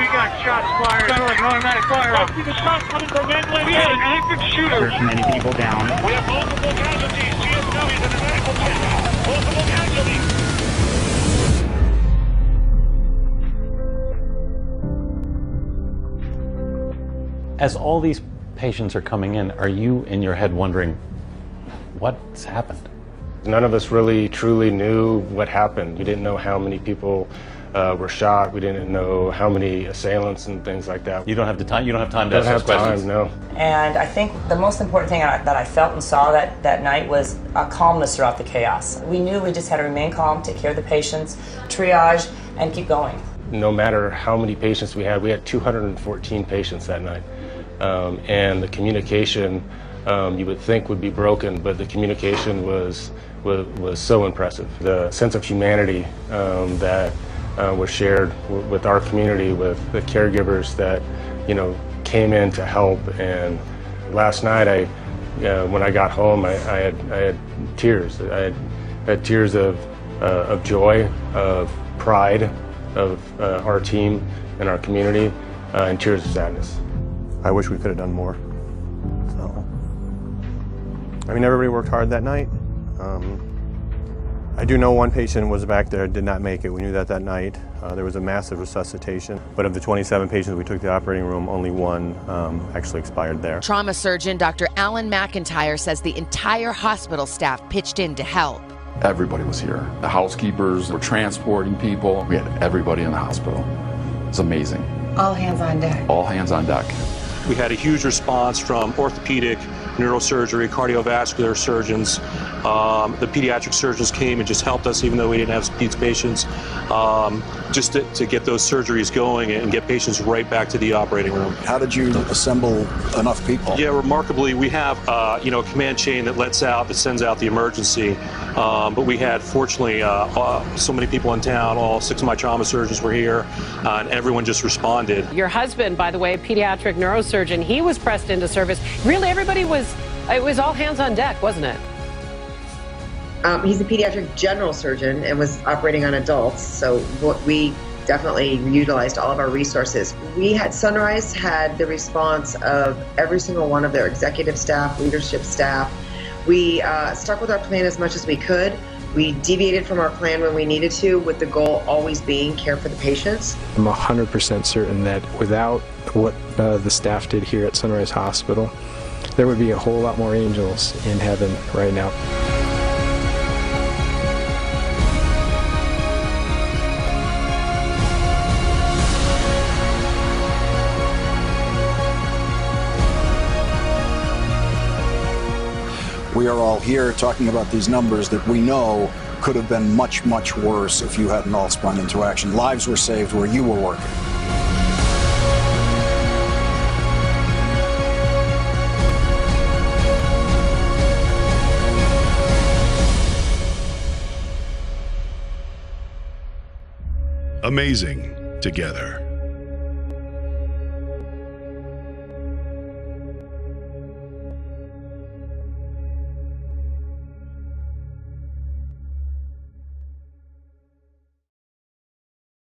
We got shots fired. Sounded like an automatic fire. I see the shots coming from inland. We had an active shooter. There's many people down. We have multiple casualties. GSW's in the medical tent. Multiple casualties. As all these patients are coming in, are you in your head wondering what's happened? None of us really truly knew what happened. We didn't know how many people were shot. We didn't know how many assailants and things like that. You don't have the time. You don't have time to ask those questions. No. And I think the most important thing that I felt and saw that night was a calmness throughout the chaos. We knew we just had to remain calm, take care of the patients, triage, and keep going. No matter how many patients we had 214 patients that night, and the communication you would think would be broken, but the communication was so impressive. The sense of humanity that was shared with our community, with the caregivers that came in to help. And last night, when I got home, I had tears. I had tears of joy, of pride, of our team and our community, and tears of sadness. I wish we could have done more. So, I mean, everybody worked hard that night. I do know one patient was back there, did not make it. We knew that night. There was a massive resuscitation, but of the 27 patients we took to the operating room, only one actually expired there. Trauma surgeon Dr. Alan McIntyre says the entire hospital staff pitched in to help. Everybody was here. The housekeepers were transporting people. We had everybody in the hospital. It's amazing. All hands on deck. All hands on deck. We had a huge response from orthopedic, neurosurgery, cardiovascular surgeons. The pediatric surgeons came and just helped us, even though we didn't have peds patients, just to get those surgeries going and get patients right back to the operating room. How did you assemble enough people? Yeah, remarkably, we have a command chain that sends out the emergency. But we had, fortunately, so many people in town. All 6 of my trauma surgeons were here, and everyone just responded. Your husband, by the way, pediatric neurosurgeon, he was pressed into service. Really, everybody it was all hands on deck, wasn't it? He's a pediatric general surgeon and was operating on adults, so we definitely utilized all of our resources. Sunrise had the response of every single one of their executive staff, leadership staff. We stuck with our plan as much as we could. We deviated from our plan when we needed to, with the goal always being care for the patients. I'm 100% certain that without what the staff did here at Sunrise Hospital, there would be a whole lot more angels in heaven right now. We are all here talking about these numbers that we know could have been much, much worse if you hadn't all sprung into action. Lives were saved where you were working. Amazing together.